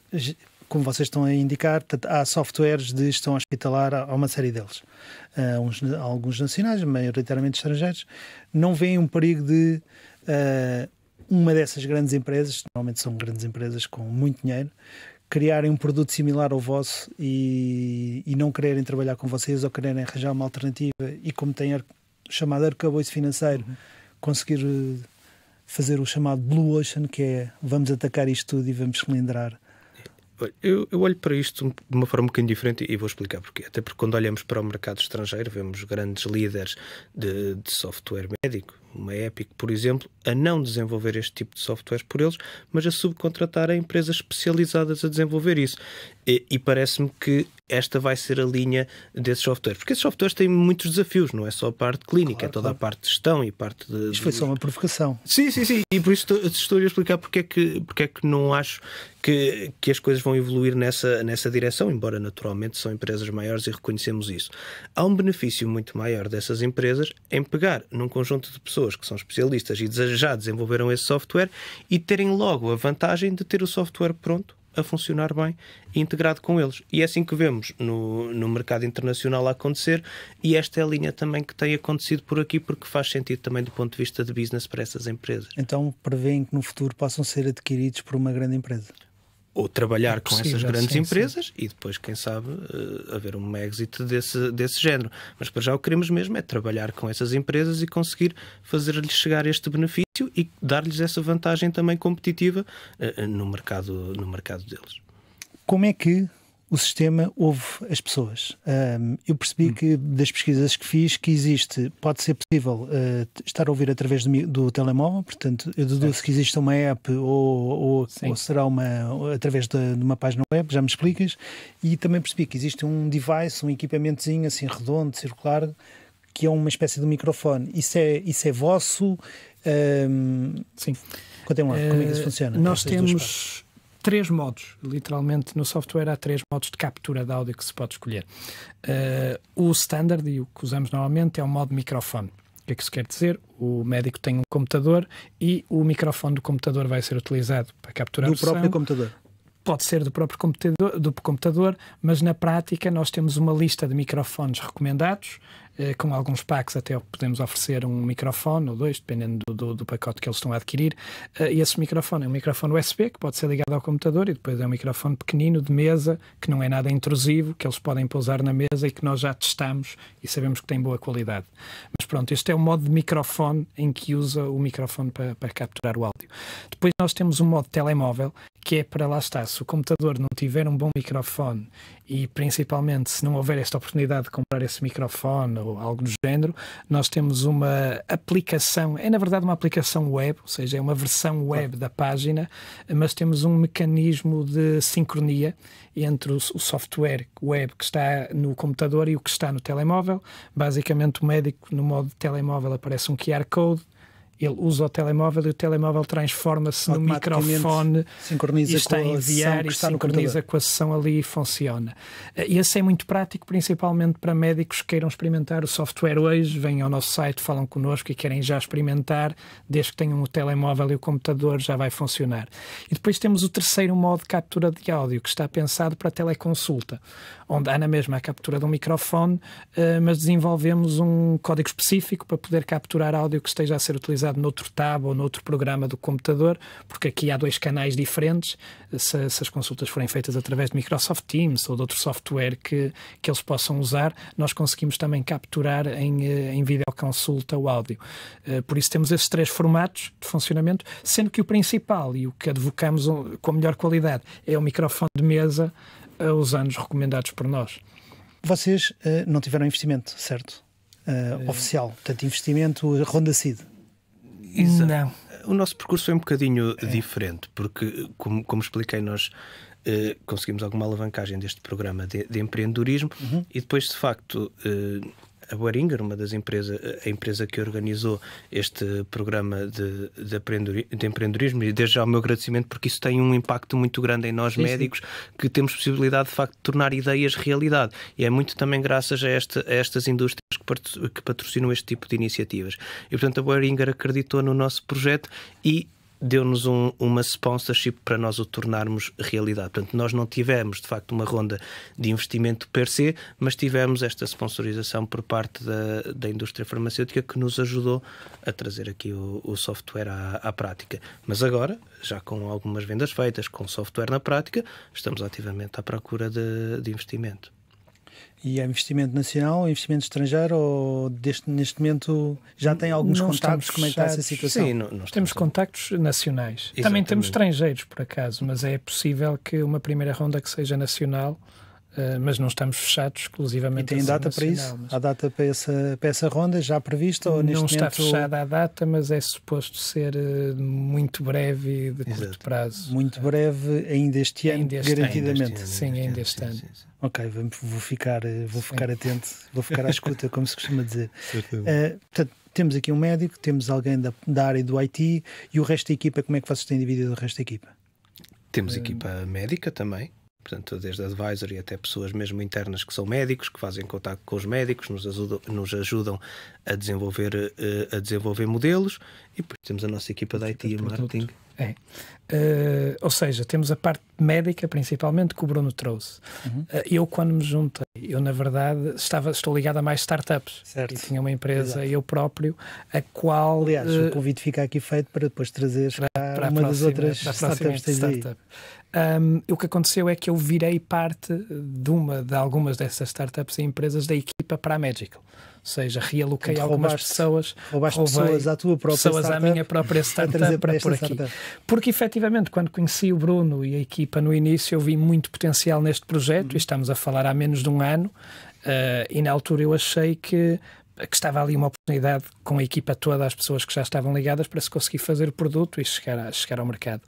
Como vocês estão a indicar, há softwares de gestão hospitalar, há uma série deles. Alguns nacionais, maioritariamente estrangeiros, não veem um perigo de uma dessas grandes empresas, normalmente são grandes empresas com muito dinheiro, criarem um produto similar ao vosso e não quererem trabalhar com vocês ou quererem arranjar uma alternativa e, como tem o chamado arcabouço financeiro, conseguir fazer o chamado Blue Ocean, que é vamos atacar isto tudo e vamos cilindrar. Eu olho para isto de uma forma um bocadinho diferente e vou explicar porquê. Até porque quando olhamos para o mercado estrangeiro vemos grandes líderes de software médico, uma Epic, por exemplo, a não desenvolver este tipo de softwares por eles, mas a subcontratar a empresas especializadas a desenvolver isso. E parece-me que esta vai ser a linha desses softwares. Porque esses softwares têm muitos desafios, não é só a parte clínica, é toda a parte de gestão e parte de... Isto foi só uma provocação. Sim. E por isso estou a explicar porque é que não acho que as coisas vão evoluir nessa direção, embora naturalmente são empresas maiores e reconhecemos isso. Há um benefício muito maior dessas empresas em pegar num conjunto de pessoas que são especialistas e já desenvolveram esse software e terem logo a vantagem de ter o software pronto, a funcionar bem e integrado com eles. E é assim que vemos no mercado internacional a acontecer, e esta é a linha também que tem acontecido por aqui, porque faz sentido também do ponto de vista de business para essas empresas. Então prevêem que no futuro possam ser adquiridos por uma grande empresa? Ou trabalhar com essas grandes empresas e depois, quem sabe, haver um exit desse género. Mas para já o que queremos mesmo é trabalhar com essas empresas e conseguir fazer-lhes chegar este benefício e dar-lhes essa vantagem também competitiva no mercado deles. Como é que o sistema ouve as pessoas. Eu percebi que das pesquisas que fiz que pode ser possível estar a ouvir através do telemóvel, portanto eu deduzo que existe uma app ou será através de uma página web, já me explicas, e também percebi que existe um device, um equipamentozinho assim redondo, circular, que é uma espécie de microfone. Isso é vosso? Sim. Contem lá, como é que isso funciona? Nós temos 3 modos, literalmente no software há 3 modos de captura de áudio que se pode escolher. O standard e o que usamos normalmente é o modo microfone. O que é que isso quer dizer? O médico tem um computador e o microfone do computador vai ser utilizado para capturar o som. Do próprio computador? Pode ser do próprio computador, mas na prática nós temos uma lista de microfones recomendados, com alguns packs até podemos oferecer um microfone ou 2, dependendo do pacote que eles estão a adquirir. E esse microfone é um microfone USB que pode ser ligado ao computador e depois é um microfone pequenino de mesa, que não é nada intrusivo, que eles podem pousar na mesa e que nós já testamos e sabemos que tem boa qualidade. Mas pronto, este é o modo de microfone em que usa o microfone para capturar o áudio. Depois nós temos um modo telemóvel, que é para lá estar. Se o computador não tiver um bom microfone e principalmente se não houver esta oportunidade de comprar esse microfone ou algo do género, nós temos uma aplicação, é na verdade uma aplicação web, ou seja, é uma versão web da página, mas temos um mecanismo de sincronia entre o software web que está no computador e o que está no telemóvel. Basicamente o médico no modo telemóvel aparece um QR Code, ele usa o telemóvel e o telemóvel transforma-se no microfone e está a enviar e sincroniza com a sessão ali e funciona. E esse é muito prático, principalmente para médicos que queiram experimentar o software hoje, vêm ao nosso site, falam connosco e querem já experimentar, desde que tenham o telemóvel e o computador já vai funcionar. E depois temos o terceiro modo de captura de áudio, que está pensado para teleconsulta, onde há na mesma a captura de um microfone, mas desenvolvemos um código específico para poder capturar áudio que esteja a ser utilizado noutro tab ou noutro programa do computador, porque aqui há 2 canais diferentes. Se as consultas forem feitas através de Microsoft Teams ou de outro software que eles possam usar, nós conseguimos também capturar em videoconsulta o áudio. Por isso temos esses 3 formatos de funcionamento, sendo que o principal e o que advocamos com a melhor qualidade é o microfone de mesa aos anos recomendados por nós. Vocês não tiveram investimento, certo? Oficial, portanto investimento ronda seed. Exato. Não. O nosso percurso foi um bocadinho diferente, porque, como expliquei, nós conseguimos alguma alavancagem deste programa de empreendedorismo e depois, de facto, a Boehringer, a empresa que organizou este programa de empreendedorismo, e desde já o meu agradecimento, porque isso tem um impacto muito grande em nós médicos, que temos possibilidade, de facto, de tornar ideias realidade. E é muito também graças a estas indústrias que patrocinam este tipo de iniciativas. E, portanto, a Boehringer acreditou no nosso projeto e deu-nos uma sponsorship para nós o tornarmos realidade. Portanto, nós não tivemos, de facto, uma ronda de investimento per se, mas tivemos esta sponsorização por parte da indústria farmacêutica que nos ajudou a trazer aqui o software à prática. Mas agora, já com algumas vendas feitas, com software na prática, estamos ativamente à procura de investimento. E é investimento nacional, investimento estrangeiro, ou neste momento já tem alguns contactos? Como é que está essa situação? Sim, temos contactos nacionais. Exatamente. Também temos estrangeiros, por acaso, mas é possível que uma primeira ronda que seja nacional, mas não estamos fechados exclusivamente. E tem data para isso? Há data para essa ronda já prevista? Ou neste não está momento... fechada a data, mas é suposto ser muito breve e de curto prazo. Muito breve, ainda este ano, garantidamente. Sim, ainda este ano. Ok, vou ficar atento, vou ficar à escuta, como se costuma dizer. Portanto, temos aqui um médico, temos alguém da área do IT, e o resto da equipa, como é que vocês têm dividido o resto da equipa? Temos equipa médica também. Portanto, desde advisory até pessoas mesmo internas que são médicos, que fazem contato com os médicos, nos ajudam a desenvolver modelos, e depois temos a nossa equipa de IT e marketing. Ou seja, temos a parte médica principalmente que o Bruno trouxe. Eu, quando me juntei, eu na verdade estou ligado a mais startups. Certo. E tinha uma empresa, eu próprio, a qual... Aliás, o convite fica aqui feito para depois trazeres para uma das outras startups que tens aí. O que aconteceu é que eu virei parte de algumas dessas startups e empresas da equipa para a Magical. seja, realoquei Portanto, algumas pessoas. Roubaste pessoas à tua própria pessoas startup, à minha própria startup para pôr aqui. Porque, efetivamente, quando conheci o Bruno e a equipa no início, eu vi muito potencial neste projeto, e estamos a falar há menos de um ano, e na altura eu achei que estava ali uma oportunidade com a equipa toda, as pessoas que já estavam ligadas, para se conseguir fazer o produto e chegar ao mercado.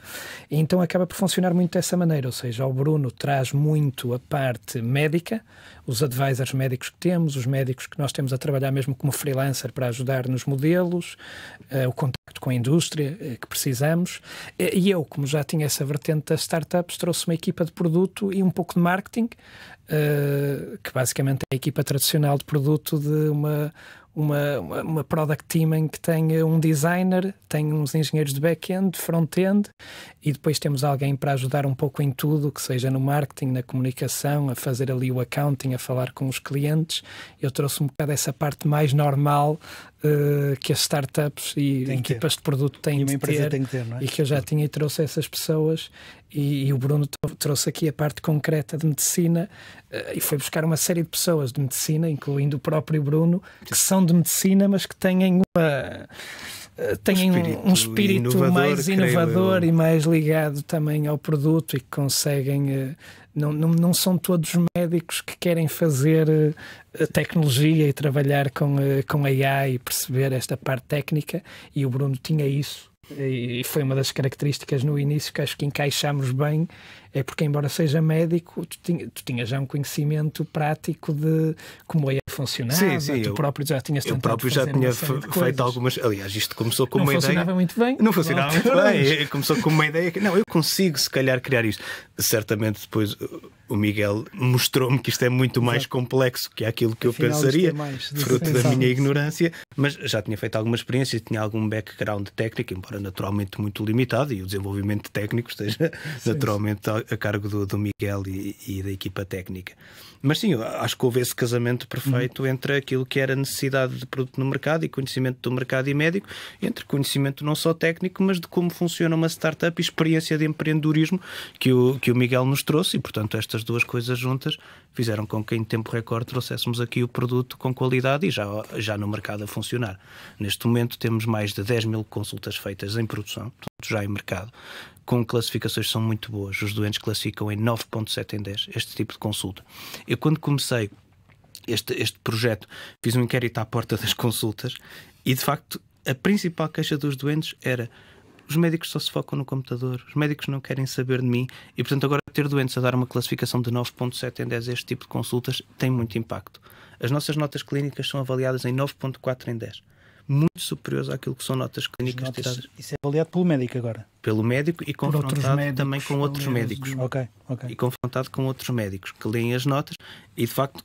E então acaba por funcionar muito dessa maneira, ou seja, o Bruno traz muito a parte médica, os advisors médicos que temos, os médicos que nós temos a trabalhar mesmo como freelancer para ajudar nos modelos, o contacto com a indústria que precisamos, e eu, como já tinha essa vertente das startups, trouxe uma equipa de produto e um pouco de marketing, que basicamente é a equipa tradicional de produto de uma product team em que tem um designer, tem uns engenheiros de back-end, front-end, e depois temos alguém para ajudar um pouco em tudo, que seja no marketing, na comunicação, a fazer ali o accounting, a falar com os clientes. Eu trouxe um bocado essa parte mais normal que as startups e equipas de produto têm de ter, não é? E que eu já tinha e trouxe essas pessoas, e o Bruno trouxe aqui a parte concreta de medicina, e foi buscar uma série de pessoas de medicina, incluindo o próprio Bruno, que são de medicina, mas que têm um espírito inovador, mais inovador e mais ligado também ao produto, e que conseguem... Não são todos médicos que querem fazer tecnologia e trabalhar com AI e perceber esta parte técnica, e o Bruno tinha isso. E foi uma das características no início que acho que encaixámos bem, é porque, embora seja médico, tu tinhas já um conhecimento prático de como AI funcionava. Sim, tu próprio já tinhas tentado. Eu próprio já tinha feito algumas. Aliás, isto começou com uma ideia. Não funcionava muito bem. Não funcionava muito bem. Começou com uma ideia que, eu consigo, se calhar, criar isto. Certamente depois o Miguel mostrou-me que isto é muito mais complexo que aquilo que afinal, eu pensaria, fruto da minha ignorância, mas já tinha feito alguma experiência, tinha algum background técnico, embora naturalmente muito limitado, e o desenvolvimento técnico esteja naturalmente a cargo do Miguel e da equipa técnica. Mas sim, acho que houve esse casamento perfeito entre aquilo que era necessidade de produto no mercado e conhecimento do mercado e médico, entre conhecimento não só técnico, mas de como funciona uma startup e experiência de empreendedorismo que o Miguel nos trouxe, e portanto estas duas coisas juntas fizeram com que em tempo recorde trouxéssemos aqui o produto com qualidade e já no mercado a funcionar. Neste momento temos mais de 10 mil consultas feitas em produção, portanto já em mercado, com classificações que são muito boas. Os doentes classificam em 9.7 em 10 este tipo de consulta. Eu, quando comecei este projeto, fiz um inquérito à porta das consultas e, de facto, a principal queixa dos doentes era: os médicos só se focam no computador, os médicos não querem saber de mim, e, portanto, agora ter doentes a dar uma classificação de 9.7 em 10 a este tipo de consultas tem muito impacto. As nossas notas clínicas são avaliadas em 9.4 em 10. Muito superiores àquilo que são notas clínicas tiradas. Isso é avaliado pelo médico agora? Pelo médico e confrontado também com outros médicos. Ok. E confrontado com outros médicos que leem as notas e, de facto,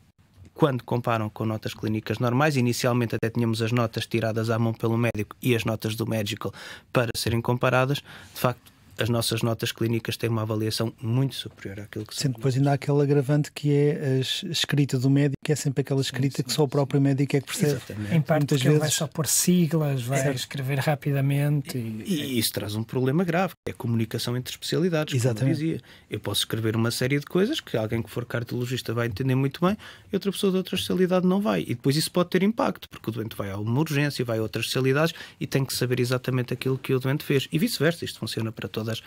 quando comparam com notas clínicas normais, inicialmente até tínhamos as notas tiradas à mão pelo médico e as notas do Magical para serem comparadas, de facto, as nossas notas clínicas têm uma avaliação muito superior àquilo que são. Sendo depois ainda há aquele agravante que é a escrita do médico, que é sempre aquela escrita que só o próprio médico é que percebe. Exatamente. Em parte muitas vezes vai só pôr siglas, vai escrever rapidamente. E isso traz um problema grave, que é a comunicação entre especialidades. Exatamente. Como eu dizia. Eu posso escrever uma série de coisas que alguém que for cardiologista vai entender muito bem e outra pessoa de outra especialidade não vai. E depois isso pode ter impacto, porque o doente vai a uma urgência, vai a outras especialidades e tem que saber exatamente aquilo que o doente fez. E vice-versa, isto funciona para todas as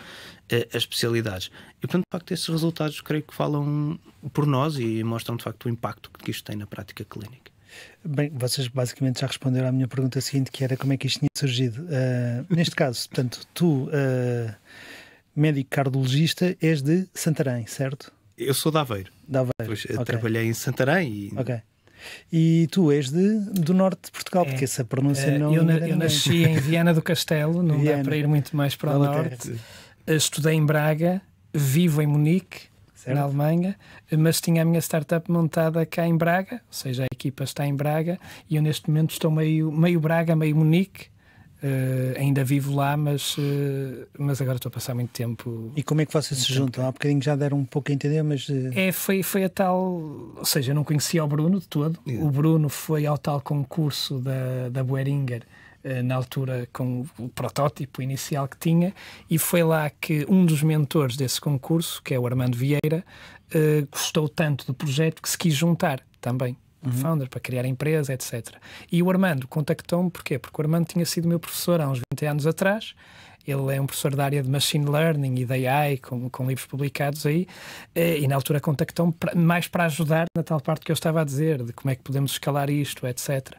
especialidades. E, portanto, de facto, esses resultados creio que falam por nós e mostram, de facto, o impacto que isto tem na prática clínica. Bem, vocês basicamente já responderam à minha pergunta seguinte, que era como é que isto tinha surgido. Neste caso, portanto, tu, médico cardiologista, és de Santarém, certo? Eu sou de Aveiro. De Aveiro. Pois, trabalhei em Santarém e... Ok. E tu és do norte de Portugal, porque essa pronúncia não... Eu nasci em Viana do Castelo, não dá para ir muito mais para o norte. Estudei em Braga, vivo em Munique, na Alemanha, mas tinha a minha startup montada cá em Braga, ou seja, a equipa está em Braga, e eu neste momento estou meio Braga, meio Munique. Ainda vivo lá, mas agora estou a passar muito tempo. E como é que vocês se juntam? Há bocadinho já deram um pouco a entender, mas... Foi a tal... Ou seja, eu não conhecia o Bruno de todo. O Bruno foi ao tal concurso da Boehringer, na altura com o protótipo inicial que tinha, e foi lá que um dos mentores desse concurso, que é o Armando Vieira, gostou tanto do projeto que se quis juntar também. founder, para criar a empresa, etc. E o Armando contactou-me, porquê? Porque o Armando tinha sido meu professor há uns 20 anos atrás. Ele é um professor da área de Machine Learning e da AI, com livros publicados aí, e na altura contactou-me mais para ajudar na tal parte que eu estava a dizer, de como é que podemos escalar isto, etc.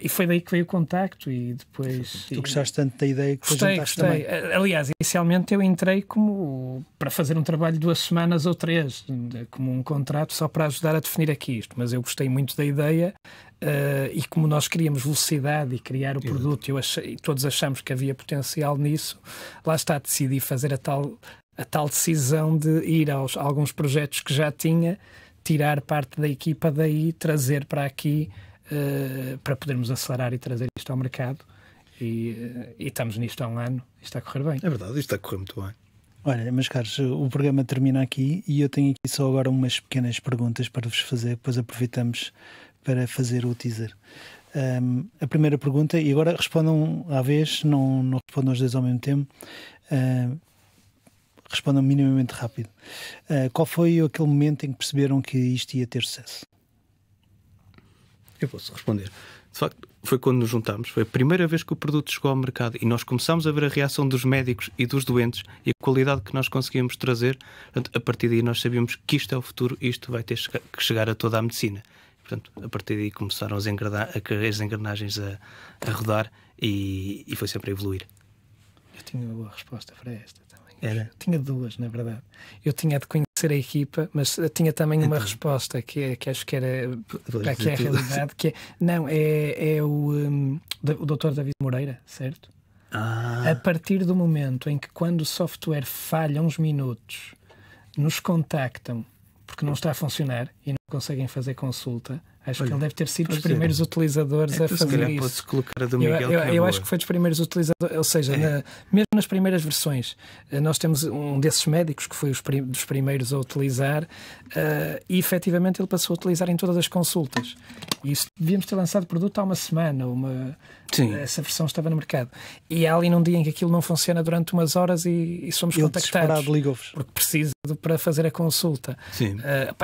E foi daí que veio o contacto e depois... Tu gostaste tanto da ideia que gostei. também. Aliás, inicialmente eu entrei como para fazer um trabalho de 2 semanas ou 3, como um contrato só para ajudar a definir aqui isto, mas eu gostei muito da ideia. E como nós queríamos velocidade e criar o produto, e todos achamos que havia potencial nisso, lá está, decidi fazer a tal decisão de ir a alguns projetos que já tinha, tirar parte da equipa daí, trazer para aqui, para podermos acelerar e trazer isto ao mercado. E estamos nisto há um ano e está a correr bem. É verdade, isto está a correr muito bem. Olha, meus caros, o programa termina aqui e eu tenho aqui só agora umas pequenas perguntas para vos fazer, depois aproveitamos para fazer o teaser. A primeira pergunta, e agora respondam à vez, não respondam os dois ao mesmo tempo, respondam minimamente rápido. Qual foi aquele momento em que perceberam que isto ia ter sucesso? Eu posso responder. De facto, foi quando nos juntámos. Foi a primeira vez que o produto chegou ao mercado e nós começámos a ver a reação dos médicos e dos doentes e a qualidade que nós conseguíamos trazer. Portanto, a partir daí nós sabíamos que isto é o futuro e isto vai ter que chegar a toda a medicina. Portanto, a partir daí começaram as engrenagens a rodar e foi sempre a evoluir. Eu tinha uma boa resposta para esta também. Era? Tinha 2, na verdade. Eu tinha de conhecer a equipa, mas tinha também uma resposta que acho que era que é a realidade, que é o Dr. David Moreira, certo? A partir do momento em que, quando o software falha uns minutos, nos contactam porque não está a funcionar e não conseguem fazer consulta, acho que ele deve ter sido dos primeiros utilizadores a fazer isso. Podes colocar a do Miguel, eu acho que foi dos primeiros utilizadores, ou seja, mesmo nas primeiras versões, nós temos um desses médicos que foi dos primeiros a utilizar, e efetivamente ele passou a utilizar em todas as consultas. E isso devíamos ter lançado o produto há uma semana, essa versão estava no mercado. E há ali num dia em que aquilo não funciona durante umas horas e somos contactados porque precisa para fazer a consulta. Sim.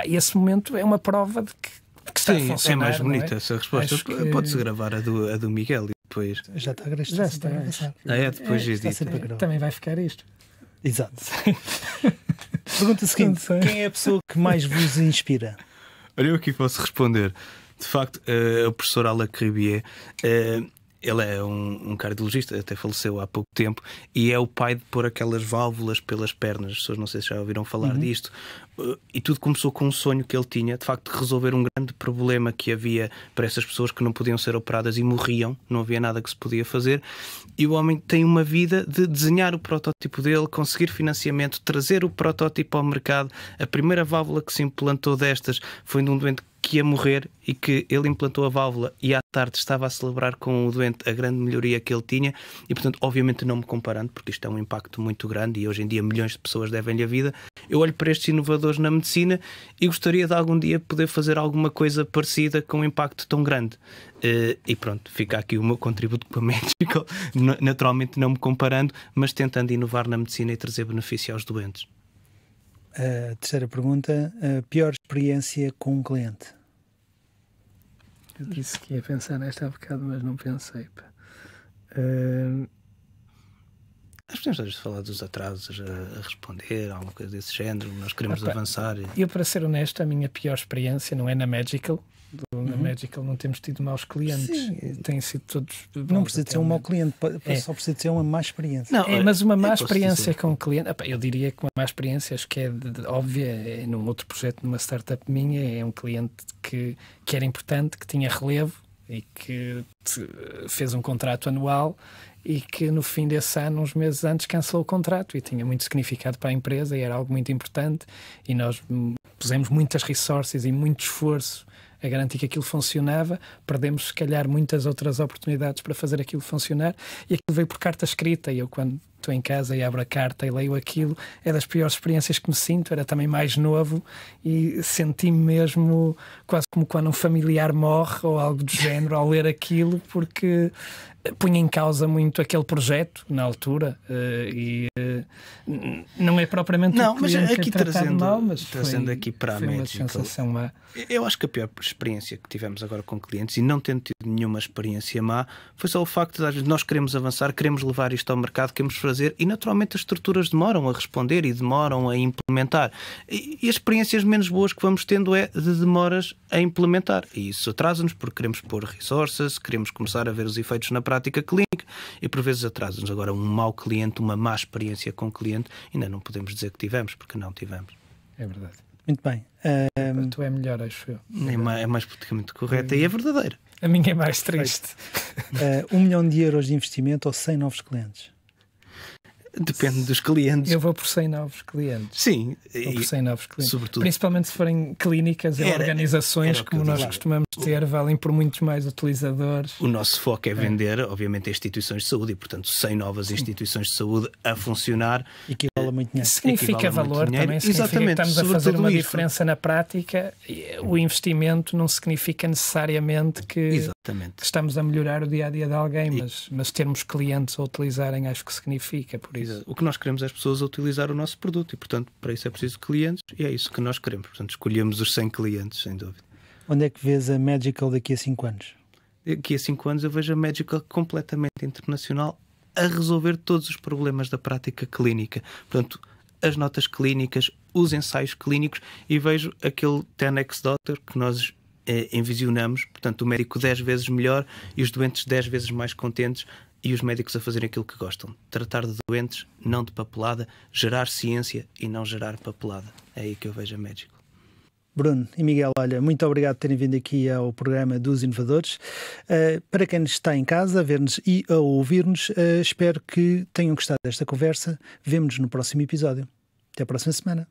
E esse momento é uma prova de que está a funcionar. É mais bonita é? essa resposta. Pode-se gravar a do Miguel e depois... Já está a já está. Depois edita. Também vai ficar isto. Exato. Pergunta seguinte: quem é a pessoa que mais vos inspira? Olha, eu aqui posso responder. De facto, o professor Alain Cribier, ele é um cardiologista, até faleceu há pouco tempo, e é o pai de pôr aquelas válvulas pelas pernas. As pessoas não sei se já ouviram falar disto. E tudo começou com um sonho que ele tinha, de facto, de resolver um grande problema que havia para essas pessoas que não podiam ser operadas e morriam, não havia nada que se podia fazer. E o homem tem uma vida de desenhar o protótipo dele, conseguir financiamento, trazer o protótipo ao mercado. A primeira válvula que se implantou destas foi de um doente que ia morrer e que ele implantou a válvula e à tarde estava a celebrar com o doente a grande melhoria que ele tinha. E, portanto, obviamente não me comparando, porque isto é um impacto muito grande e hoje em dia milhões de pessoas devem-lhe a vida, eu olho para estes inovadores na medicina e gostaria de algum dia poder fazer alguma coisa parecida com um impacto tão grande. E pronto, fica aqui o meu contributo para a Magical, naturalmente não me comparando, mas tentando inovar na medicina e trazer benefício aos doentes. A terceira pergunta: a pior experiência com um cliente? Eu disse que ia pensar nesta há bocado, mas não pensei. Nós podemos às vezes falar dos atrasos a responder, alguma coisa desse género, nós queremos avançar. Eu, para ser honesto, a minha pior experiência não é na Magical. Na Magical não temos tido maus clientes. Sim. Têm sido todos bons. Não precisa de ser um mau cliente, só precisa de ser uma má experiência. Não, mas uma má experiência com um cliente, eu diria que uma má experiência, acho que é óbvia, num outro projeto, numa startup minha, é um cliente que era importante, que tinha relevo e que fez um contrato anual e que no fim desse ano, uns meses antes, cancelou o contrato, e tinha muito significado para a empresa e era algo muito importante, e nós pusemos muitas resources e muito esforço a garantir que aquilo funcionava. Perdemos, se calhar, muitas outras oportunidades para fazer aquilo funcionar, e aquilo veio por carta escrita, e eu, quando estou em casa e abro a carta e leio aquilo, é das piores experiências que me sinto. Era também mais novo e senti-me mesmo quase como quando um familiar morre ou algo do género ao ler aquilo, porque punha em causa muito aquele projeto na altura não é propriamente não, o mas cliente aqui que é tratado mal, mas trazendo aqui para a foi uma Magical, sensação má. Eu acho que a pior experiência que tivemos agora com clientes, e não tendo tido nenhuma experiência má, foi só o facto de às vezes nós queremos avançar, queremos levar isto ao mercado, queremos fazer, e naturalmente as estruturas demoram a responder e demoram a implementar. E as experiências menos boas que vamos tendo é de demoras a implementar. E isso atrasa-nos porque queremos pôr resources, queremos começar a ver os efeitos na prática clínica e por vezes atrasa-nos. Agora, um mau cliente, uma má experiência com o cliente, ainda não podemos dizer que tivemos, porque não tivemos. É verdade. Muito bem. Tu é melhor, acho eu. É mais politicamente correta e é verdadeira. A minha é mais triste. 1 milhão de euros de investimento ou 100 novos clientes? Depende dos clientes. Eu vou por 100 novos clientes. Sim. Vou por 100 novos clientes. Sobretudo. Principalmente se forem clínicas ou organizações como nós costumamos ter, valem por muitos mais utilizadores. O nosso foco é vender, obviamente, a instituições de saúde e, portanto, 100 novas instituições de saúde a funcionar. Equivala muito dinheiro. Significa valor também. Significa que estamos a fazer uma diferença na prática. O investimento não significa necessariamente que estamos a melhorar o dia-a-dia de alguém, mas termos clientes a utilizarem acho que significa, por isso. O que nós queremos é as pessoas a utilizar o nosso produto e, portanto, para isso é preciso clientes e é isso que nós queremos. Portanto, escolhemos os 100 clientes, sem dúvida. Onde é que vês a Magical daqui a 5 anos? Daqui a 5 anos eu vejo a Magical completamente internacional a resolver todos os problemas da prática clínica. Portanto, as notas clínicas, os ensaios clínicos e vejo aquele 10x Doctor que nós envisionamos. Portanto, o médico 10 vezes melhor e os doentes 10 vezes mais contentes e os médicos a fazerem aquilo que gostam. Tratar de doentes, não de papelada, gerar ciência e não gerar papelada. É aí que eu vejo a Magical. Bruno e Miguel, olha, muito obrigado por terem vindo aqui ao programa dos Inovadores. Para quem está em casa a ver-nos e a ouvir-nos, espero que tenham gostado desta conversa. Vemo-nos no próximo episódio. Até a próxima semana.